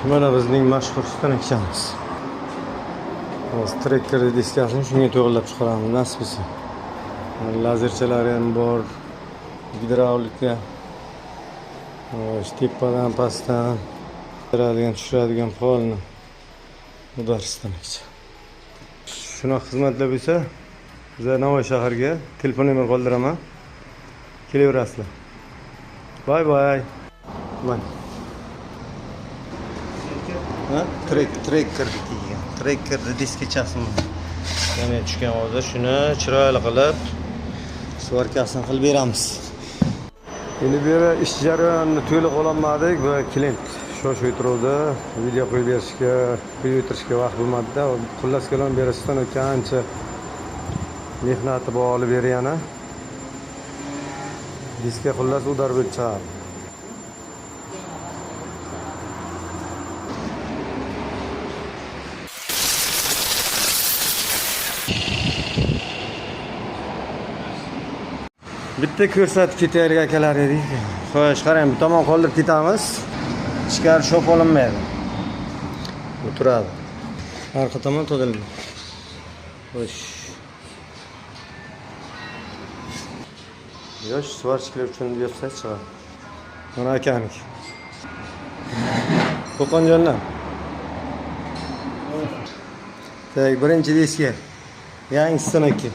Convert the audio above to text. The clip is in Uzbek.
Mana bizning mashhur stanokchamiz. Hozir trekker diskasini shunga to'g'rilab chiqaramiz, nasib etsa. Lazerchalari ham bor, gidravlika. Tepadan pastdan tushiradigan polni udar stanokcha. Shunaqa xizmatlar bo'lsa, biz Navoiy shaharga telefon nomer qoldiraman. Kelaverasizlar. Bay bay. Mana trekker degan. Trekker diskachasini. Yana tushgan hozir shuni chiroyli qilib svarkasini qilib beramiz. Endi bu yerda ish jarayonini to'liq ololmadik va klient shoshib turuvdi. Video qo'yib o'tirishga vaqt bo'lmadi-da. Xullas kalom berasidan ancha mehnati bor olib berayana. Diska xullas udar bo'lib chiqadi. Bitta ko'rsatib ketaylik akalar edik. Xo'sh, qarang, bu tomon qoldirib ketamiz. Ichkari shop olinmaydi. Bu turadi. Orqa tomon tozaladi. Xo'sh. Yosh svarchiklar uchun yopsa chiqadi. Mana akanik. Qo'qonjondan. Tak, birinchi diska. Yangi stanokka.